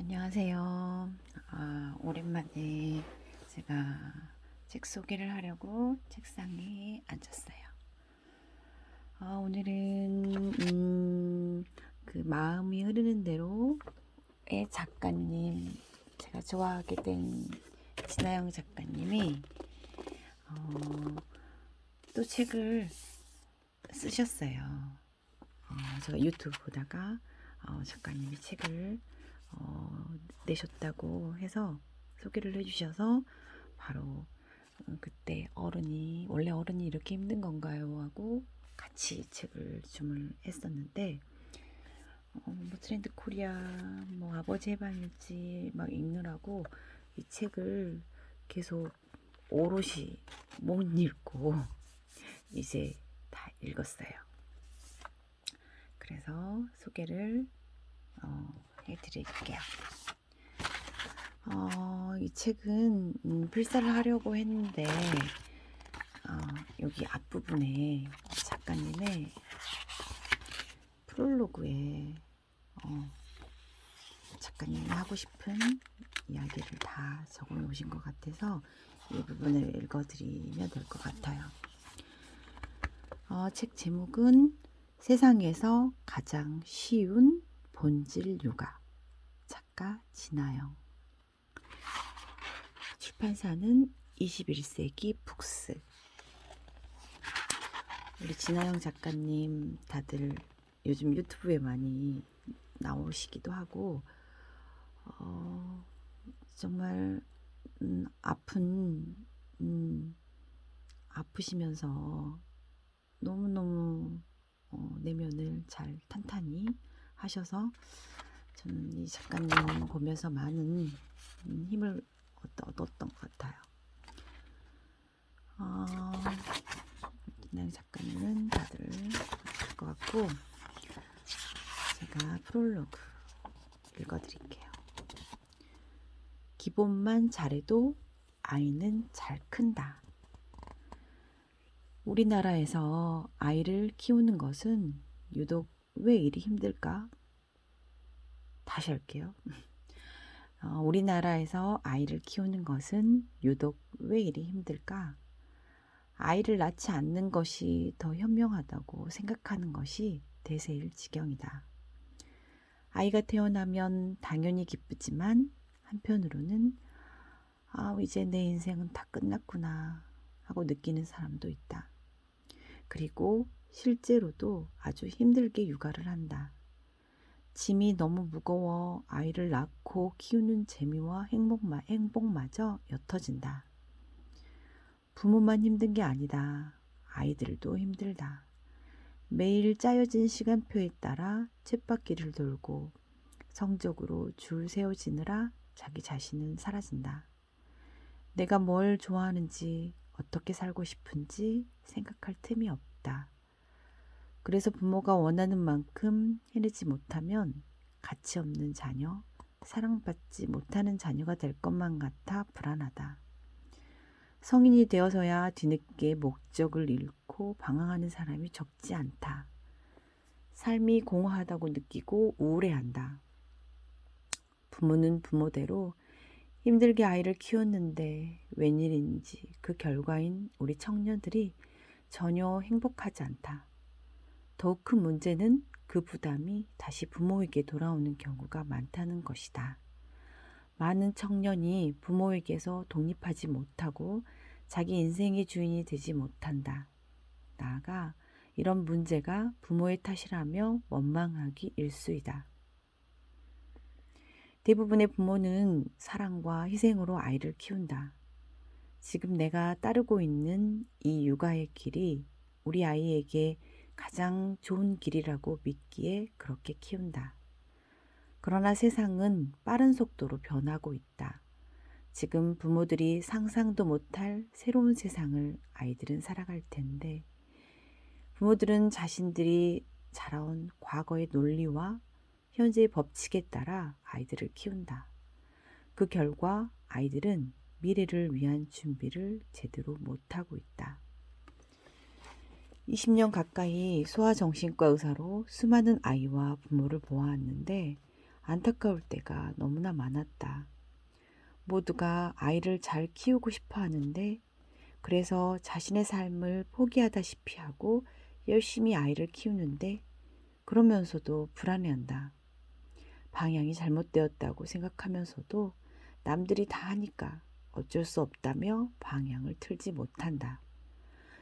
안녕하세요. 오랜만에 제가 책 소개를 하려고 책상에 앉았어요. 오늘은 그 마음이 흐르는 대로의 작가님, 제가 좋아하게 된 진아영 작가님이 또 책을 쓰셨어요. 제가 유튜브 보다가 작가님이 책을 내셨다고 해서 소개를 해주셔서 바로 그때 원래 어른이 이렇게 힘든 건가요? 하고 같이 책을 주문했었는데 뭐 트렌드 코리아 뭐 아버지의 방일지 막 읽느라고 이 책을 계속 오롯이 못 읽고 이제 다 읽었어요. 그래서 소개를 해드릴게요. 이 책은 필사를 하려고 했는데 여기 앞부분에 작가님의 프롤로그에 작가님이 하고 싶은 이야기를 다 적어 놓으신 것 같아서 이 부분을 읽어드리면 될 것 같아요. 책 제목은 세상에서 가장 쉬운 본질 요가, 작가 진아영, 출판사는 21세기 북스. 우리 진아영 작가님 다들 요즘 유튜브에 많이 나오시기도 하고 정말 아프시면서 너무너무 내면을 잘 탄탄히 하셔서 저는 이 작가님 보면서 많은 힘을 얻었던 것 같아요. 진아영 작가님은 다들 아실 것 같고 제가 프롤로그 읽어드릴게요. 기본만 잘해도 아이는 잘 큰다. 우리나라에서 아이를 키우는 것은 유독 왜 이리 힘들까? 다시 할게요. 우리나라에서 아이를 키우는 것은 유독 왜 이리 힘들까? 아이를 낳지 않는 것이 더 현명하다고 생각하는 것이 대세일 지경이다. 아이가 태어나면 당연히 기쁘지만 한편으로는 이제 내 인생은 다 끝났구나 하고 느끼는 사람도 있다. 그리고 실제로도 아주 힘들게 육아를 한다. 짐이 너무 무거워 아이를 낳고 키우는 재미와 행복마저 옅어진다. 부모만 힘든 게 아니다. 아이들도 힘들다. 매일 짜여진 시간표에 따라 쳇바퀴를 돌고 성적으로 줄 세워지느라 자기 자신은 사라진다. 내가 뭘 좋아하는지 어떻게 살고 싶은지 생각할 틈이 없다. 그래서 부모가 원하는 만큼 해내지 못하면 가치 없는 자녀, 사랑받지 못하는 자녀가 될 것만 같아 불안하다. 성인이 되어서야 뒤늦게 목적을 잃고 방황하는 사람이 적지 않다. 삶이 공허하다고 느끼고 우울해한다. 부모는 부모대로 힘들게 아이를 키웠는데 웬일인지 그 결과인 우리 청년들이 전혀 행복하지 않다. 더욱 큰 문제는 그 부담이 다시 부모에게 돌아오는 경우가 많다는 것이다. 많은 청년이 부모에게서 독립하지 못하고 자기 인생의 주인이 되지 못한다. 나아가 이런 문제가 부모의 탓이라며 원망하기 일쑤이다. 대부분의 부모는 사랑과 희생으로 아이를 키운다. 지금 내가 따르고 있는 이 육아의 길이 우리 아이에게 가장 좋은 길이라고 믿기에 그렇게 키운다. 그러나 세상은 빠른 속도로 변하고 있다. 지금 부모들이 상상도 못할 새로운 세상을 아이들은 살아갈 텐데 부모들은 자신들이 자라온 과거의 논리와 현재의 법칙에 따라 아이들을 키운다. 그 결과 아이들은 미래를 위한 준비를 제대로 못하고 있다. 20년 가까이 소아정신과 의사로 수많은 아이와 부모를 보아왔는데 안타까울 때가 너무나 많았다. 모두가 아이를 잘 키우고 싶어 하는데 그래서 자신의 삶을 포기하다시피 하고 열심히 아이를 키우는데 그러면서도 불안해한다. 방향이 잘못되었다고 생각하면서도 남들이 다 하니까 어쩔 수 없다며 방향을 틀지 못한다.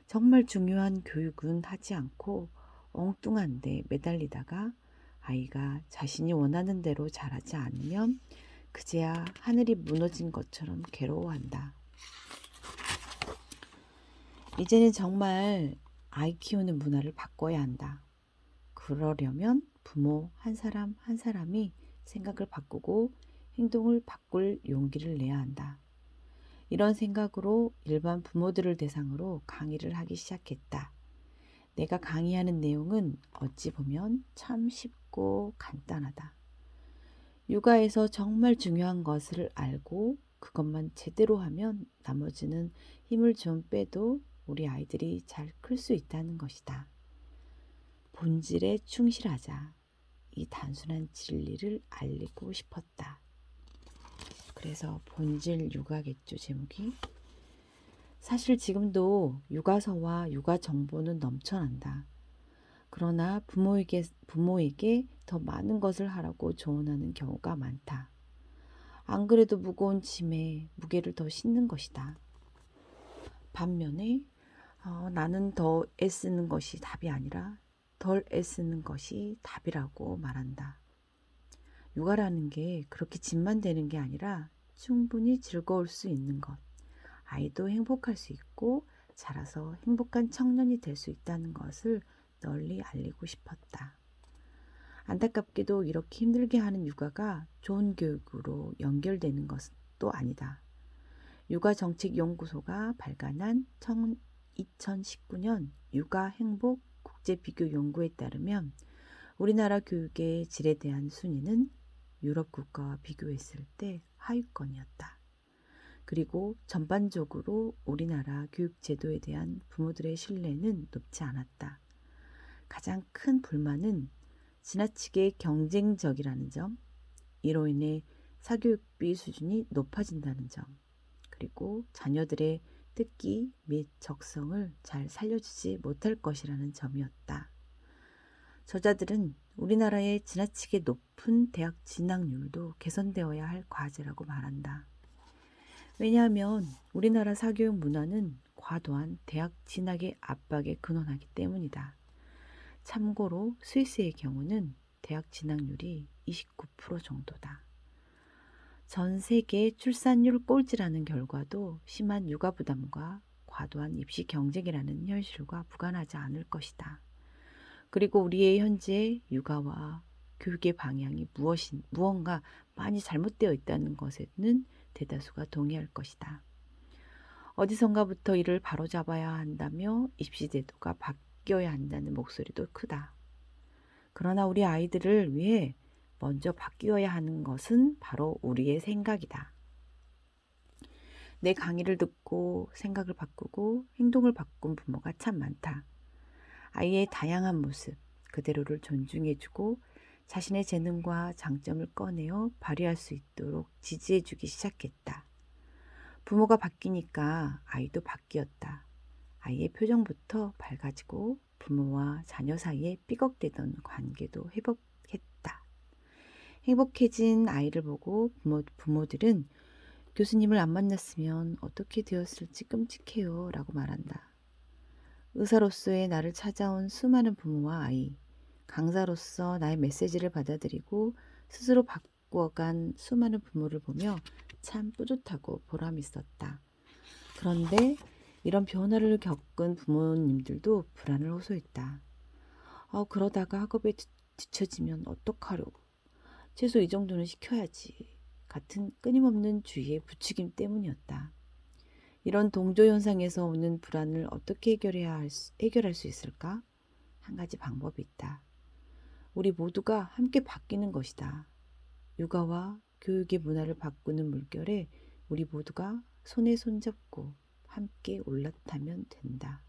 정말 중요한 교육은 하지 않고 엉뚱한 데 매달리다가 아이가 자신이 원하는 대로 자라지 않으면 그제야 하늘이 무너진 것처럼 괴로워한다. 이제는 정말 아이 키우는 문화를 바꿔야 한다. 그러려면 부모 한 사람 한 사람이 생각을 바꾸고 행동을 바꿀 용기를 내야 한다. 이런 생각으로 일반 부모들을 대상으로 강의를 하기 시작했다. 내가 강의하는 내용은 어찌 보면 참 쉽고 간단하다. 육아에서 정말 중요한 것을 알고 그것만 제대로 하면 나머지는 힘을 좀 빼도 우리 아이들이 잘 클 수 있다는 것이다. 본질에 충실하자. 이 단순한 진리를 알리고 싶었다. 그래서 본질 육아겠죠, 제목이. 사실 지금도 육아서와 육아 정보는 넘쳐난다. 그러나 부모에게 더 많은 것을 하라고 조언하는 경우가 많다. 안 그래도 무거운 짐에 무게를 더 싣는 것이다. 반면에 나는 더 애쓰는 것이 답이 아니라 덜 애쓰는 것이 답이라고 말한다. 육아라는 게 그렇게 짐만 되는 게 아니라 충분히 즐거울 수 있는 것. 아이도 행복할 수 있고 자라서 행복한 청년이 될 수 있다는 것을 널리 알리고 싶었다. 안타깝게도 이렇게 힘들게 하는 육아가 좋은 교육으로 연결되는 것은 또 아니다. 육아정책연구소가 발간한 2019년 육아행복 국제비교연구에 따르면 우리나라 교육의 질에 대한 순위는 유럽 국가와 비교했을 때 하위권이었다. 그리고 전반적으로 우리나라 교육제도에 대한 부모들의 신뢰는 높지 않았다. 가장 큰 불만은 지나치게 경쟁적이라는 점, 이로 인해 사교육비 수준이 높아진다는 점, 그리고 자녀들의 특기 및 적성을 잘 살려주지 못할 것이라는 점이었다. 저자들은 우리나라의 지나치게 높은 대학 진학률도 개선되어야 할 과제라고 말한다. 왜냐하면 우리나라 사교육 문화는 과도한 대학 진학의 압박에 근원하기 때문이다. 참고로 스위스의 경우는 대학 진학률이 29% 정도다. 전 세계 출산율 꼴찌라는 결과도 심한 육아 부담과 과도한 입시 경쟁이라는 현실과 무관하지 않을 것이다. 그리고 우리의 현재 육아와 교육의 방향이 무언가 많이 잘못되어 있다는 것에는 대다수가 동의할 것이다. 어디선가부터 이를 바로잡아야 한다며 입시 제도가 바뀌어야 한다는 목소리도 크다. 그러나 우리 아이들을 위해 먼저 바뀌어야 하는 것은 바로 우리의 생각이다. 내 강의를 듣고 생각을 바꾸고 행동을 바꾼 부모가 참 많다. 아이의 다양한 모습, 그대로를 존중해주고 자신의 재능과 장점을 꺼내어 발휘할 수 있도록 지지해주기 시작했다. 부모가 바뀌니까 아이도 바뀌었다. 아이의 표정부터 밝아지고 부모와 자녀 사이에 삐걱대던 관계도 회복했다. 행복해진 아이를 보고 부모들은 교수님을 안 만났으면 어떻게 되었을지 끔찍해요 라고 말한다. 의사로서의 나를 찾아온 수많은 부모와 아이, 강사로서 나의 메시지를 받아들이고 스스로 바꾸어간 수많은 부모를 보며 참 뿌듯하고 보람 있었다. 그런데 이런 변화를 겪은 부모님들도 불안을 호소했다. 그러다가 학업에 뒤처지면 어떡하려. 최소 이 정도는 시켜야지. 같은 끊임없는 주의의 부추김 때문이었다. 이런 동조현상에서 오는 불안을 어떻게 해결할 수 있을까? 한 가지 방법이 있다. 우리 모두가 함께 바뀌는 것이다. 육아와 교육의 문화를 바꾸는 물결에 우리 모두가 손에 손잡고 함께 올라타면 된다.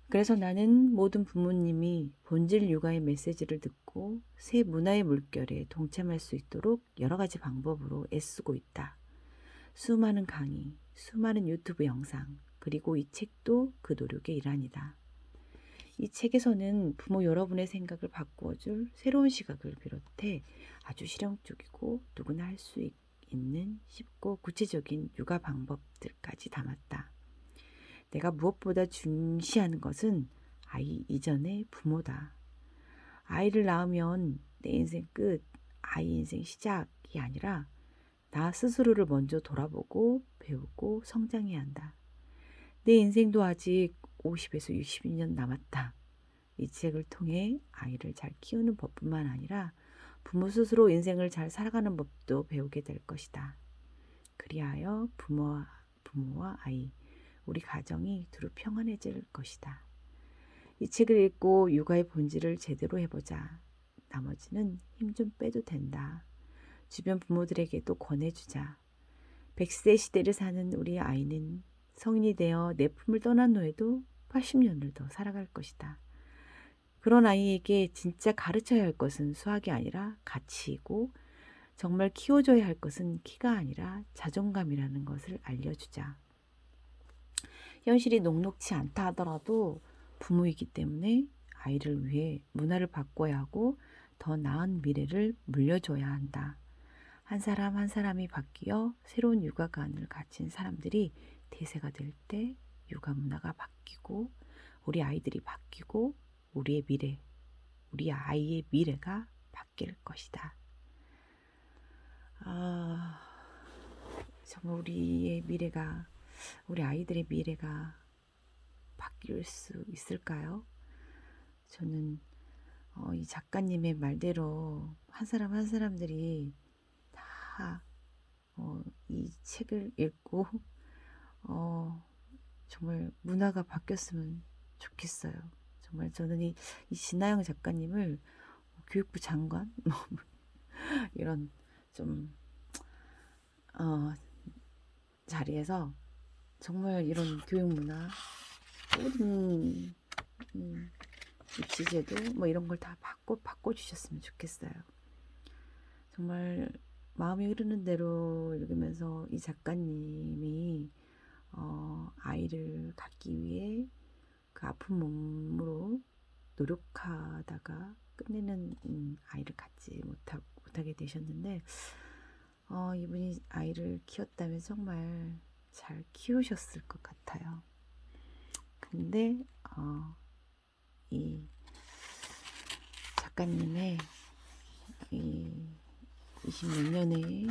그래서 나는 모든 부모님이 본질 육아의 메시지를 듣고 새 문화의 물결에 동참할 수 있도록 여러 가지 방법으로 애쓰고 있다. 수많은 강의, 수많은 유튜브 영상, 그리고 이 책도 그 노력의 일환이다. 이 책에서는 부모 여러분의 생각을 바꾸어줄 새로운 시각을 비롯해 아주 실용적이고 누구나 할 수 있는 쉽고 구체적인 육아 방법들까지 담았다. 내가 무엇보다 중시하는 것은 아이 이전의 부모다. 아이를 낳으면 내 인생 끝, 아이 인생 시작이 아니라 나 스스로를 먼저 돌아보고 배우고 성장해야 한다. 내 인생도 아직 50에서 60년 남았다. 이 책을 통해 아이를 잘 키우는 법뿐만 아니라 부모 스스로 인생을 잘 살아가는 법도 배우게 될 것이다. 그리하여 부모와 아이, 우리 가정이 두루 평안해질 것이다. 이 책을 읽고 육아의 본질을 제대로 해보자. 나머지는 힘 좀 빼도 된다. 주변 부모들에게도 권해주자. 100세 시대를 사는 우리 아이는 성인이 되어 내 품을 떠난 후에도 80년을 더 살아갈 것이다. 그런 아이에게 진짜 가르쳐야 할 것은 수학이 아니라 가치이고 정말 키워줘야 할 것은 키가 아니라 자존감이라는 것을 알려주자. 현실이 녹록치 않다 하더라도 부모이기 때문에 아이를 위해 문화를 바꿔야 하고 더 나은 미래를 물려줘야 한다. 한 사람 한 사람이 바뀌어 새로운 육아관을 가진 사람들이 대세가 될 때 육아 문화가 바뀌고 우리 아이들이 바뀌고 우리의 미래, 우리 아이의 미래가 바뀔 것이다. 정말 우리 아이들의 미래가 바뀔 수 있을까요? 저는 이 작가님의 말대로 한 사람 한 사람들이 다 이 책을 읽고 정말 문화가 바뀌었으면 좋겠어요. 정말 저는 이 진아영 작가님을 교육부 장관 이런 좀 자리에서 정말 이런 교육 문화 모든 입시제도 뭐 이런 걸 다 바꿔주셨으면 좋겠어요. 정말 마음이 흐르는 대로 읽으면서 이 작가님이 아이를 갖기 위해 그 아픈 몸으로 노력하다가 끝내는 아이를 갖지 못하게 되셨는데 이분이 아이를 키웠다면 정말 잘 키우셨을 것 같아요. 근데 이 작가님의 이 20몇 년의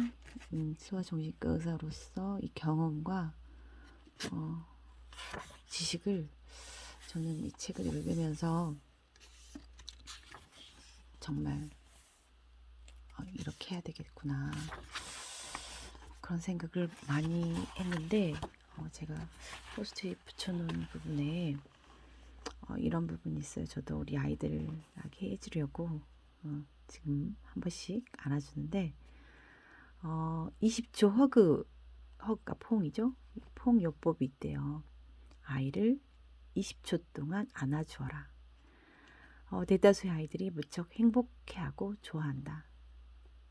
소아정신과 의사로서 이 경험과 지식을 저는 이 책을 읽으면서 정말 이렇게 해야 되겠구나 그런 생각을 많이 했는데 제가 포스트잇 붙여놓은 부분에 이런 부분이 있어요. 저도 우리 아이들에게 해주려고 지금 한 번씩 안아주는데 20초 허그가 퐁이죠. 퐁요법이 있대요. 아이를 20초 동안 안아주어라. 대다수의 아이들이 무척 행복해하고 좋아한다.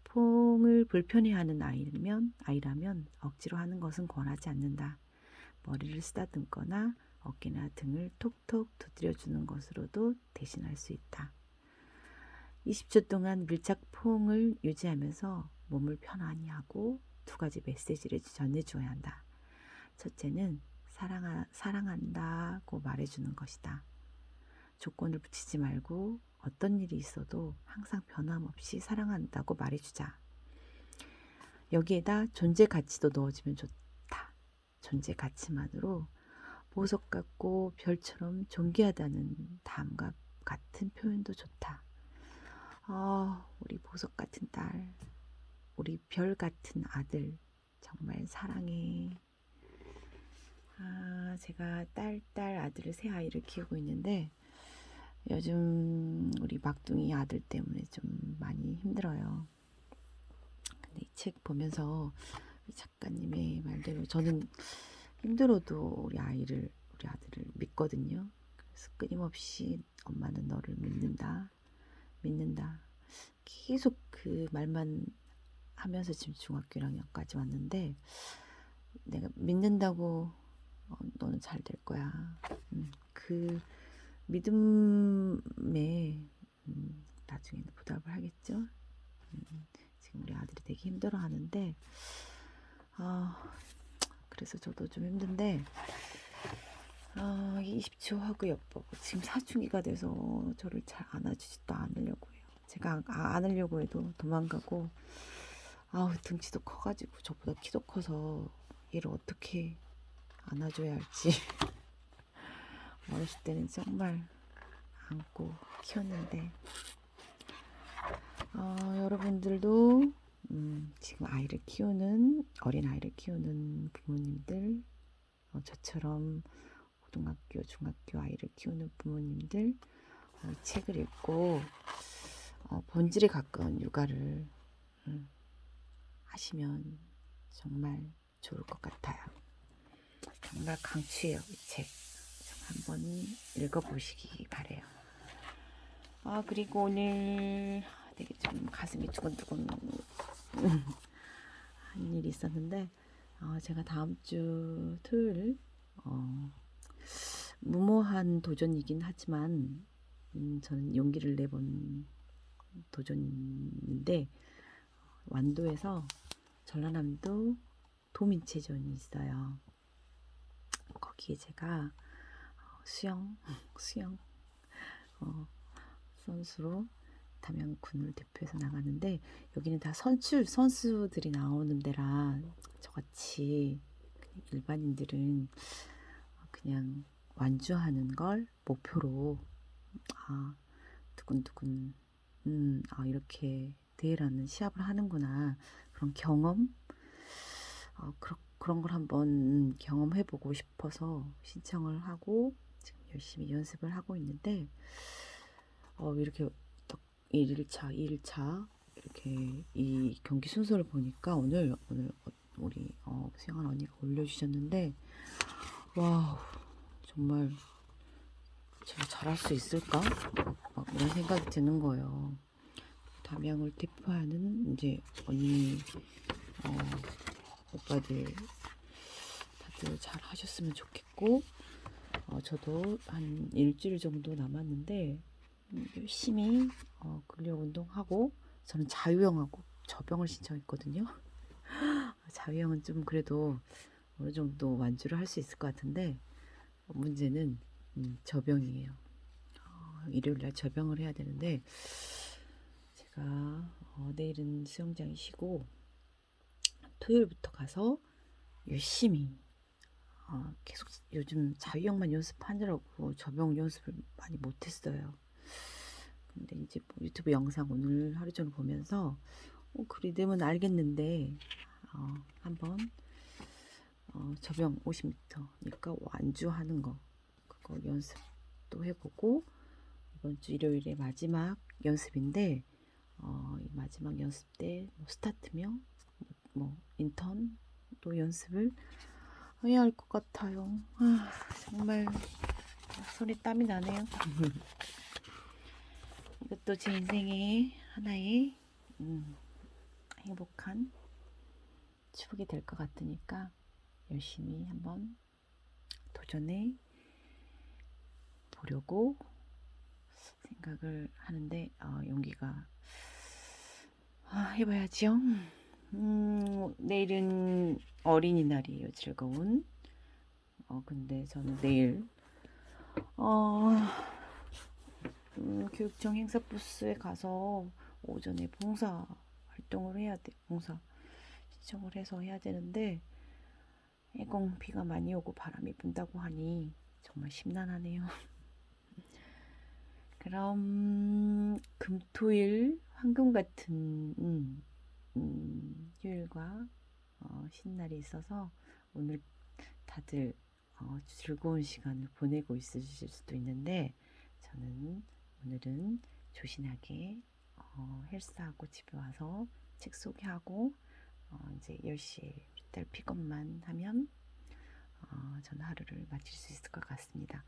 퐁을 불편해하는 아이라면 억지로 하는 것은 권하지 않는다. 머리를 쓰다듬거나 어깨나 등을 톡톡 두드려주는 것으로도 대신할 수 있다. 20초 동안 밀착 퐁을 유지하면서 몸을 편안히 하고 두 가지 메시지를 전해줘야 한다. 첫째는 사랑한다고 말해주는 것이다. 조건을 붙이지 말고 어떤 일이 있어도 항상 변함없이 사랑한다고 말해주자. 여기에다 존재 가치도 넣어주면 좋다. 존재 가치만으로 보석 같고 별처럼 존귀하다는 다음과 같은 표현도 좋다. 우리 보석 같은 딸, 우리 별 같은 아들, 정말 사랑해. 제가 딸 아들을 세 아이를 키우고 있는데 요즘 우리 막둥이 아들 때문에 좀 많이 힘들어요. 근데 이 책 보면서 이 작가님의 말대로 저는 힘들어도 우리 아들을 믿거든요. 그래서 끊임없이 엄마는 너를 믿는다. 계속 그 말만 하면서 지금 중학교 1학년까지 왔는데 내가 믿는다고 너는 잘 될 거야. 그 믿음에 나중에는 보답을 하겠죠. 지금 우리 아들이 되게 힘들어 하는데 그래서 저도 좀 힘든데 20초 하고 엿보고 지금 사춘기가 돼서 저를 잘 안아주지도 않으려고 해요. 제가 안으려고 해도 도망가고 등치도 커가지고 저보다 키도 커서 얘를 어떻게 안아줘야 할지 어렸을 때는 정말 안고 키웠는데 여러분들도 지금 어린 아이를 키우는 부모님들 저처럼 고등학교, 중학교 아이를 키우는 부모님들 이 책을 읽고 본질에 가까운 육아를 하시면 정말 좋을 것 같아요. 정말 강추해요. 이 책 한번 읽어보시기 바래요. 그리고 오늘 되게 좀 가슴이 두근두근 한 일이 있었는데 제가 다음 주 토요일 무모한 도전이긴 하지만 저는 용기를 내본 도전인데 완도에서 전라남도 도민체전이 있어요. 거기에 제가 수영 선수로 담양군을 대표해서 나가는데 여기는 다 선수들이 나오는 데라 저같이 일반인들은 그냥 완주하는 걸 목표로 두근두근 이렇게 대회라는 시합을 하는구나 그런 경험 그런 걸 한번 경험해보고 싶어서 신청을 하고 지금 열심히 연습을 하고 있는데 이렇게 1일차, 2일차 이렇게 이 경기 순서를 보니까 오늘 우리 수영한 언니가 올려주셨는데 와 정말 제가 잘할 수 있을까? 막 이런 생각이 드는 거예요. 담양을 대표하는 이제 언니 오빠들 다들 잘 하셨으면 좋겠고 저도 한 일주일 정도 남았는데 열심히 근력 운동하고 저는 자유형하고 저병을 신청했거든요. 자유형은 좀 그래도 어느 정도 완주를 할 수 있을 것 같은데 문제는 저병이에요. 일요일날 저병을 해야 되는데 제가 내일은 수영장이 쉬고 토요일부터 가서 열심히 계속 요즘 자유형만 연습하느라고 저병 연습을 많이 못했어요. 근데 이제 뭐 유튜브 영상 오늘 하루 종일 보면서 그 리듬은 알겠는데 한번 저병 50m니까 완주하는 거 그거 연습도 해보고 이번 주 일요일에 마지막 연습인데 이 마지막 연습 때 스타트명 뭐 인턴 또 연습을 해야 할 것 같아요. 정말 손에 땀이 나네요. 이것도 제 인생의 하나의 행복한 추억이 될 것 같으니까 열심히 한번 도전해 보려고 생각을 하는데 용기가 해봐야지요. 내일은 어린이날이에요. 즐거운. 근데 저는 내일 교육청 행사부스에 가서 오전에 봉사 활동을 해야 돼. 봉사 신청을 해서 해야 되는데 비가 많이 오고 바람이 분다고 하니 정말 심란하네요. 그럼 금토일 황금 같은 휴일과 신날이 있어서 오늘 다들 즐거운 시간을 보내고 있으실 수도 있는데 저는 오늘은 조신하게 헬스하고 집에 와서 책 소개하고 이제 10시에 우리 딸 픽업만 하면 저는 하루를 마칠 수 있을 것 같습니다.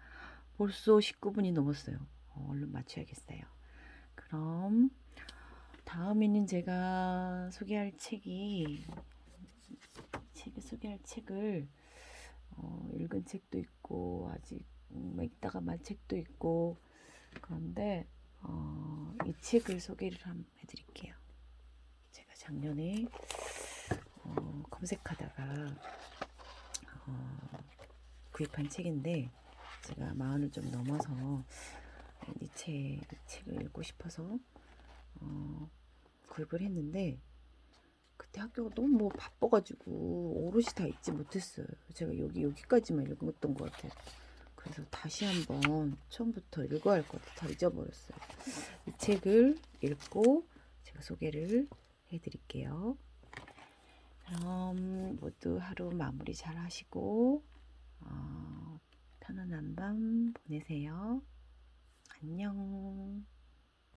벌써 19분이 넘었어요. 얼른 맞춰야겠어요. 그럼 다음에는 제가 소개할 소개할 책을 읽은 책도 있고 아직 읽다가 만 책도 있고 그런데 이 책을 소개를 한번 해드릴게요. 제가 작년에 검색하다가 구입한 책인데 제가 마흔을 좀 넘어서 이 책을 읽고 싶어서 구입을 했는데 그때 학교가 너무 뭐 바빠가지고 오롯이 다 읽지 못했어요. 제가 여기까지만 읽었던 것 같아요. 그래서 다시 한번 처음부터 읽어야 할 것 같아요. 다 잊어버렸어요. 이 책을 읽고 제가 소개를 해드릴게요. 그럼 모두 하루 마무리 잘 하시고 편안한 밤 보내세요. 안녕.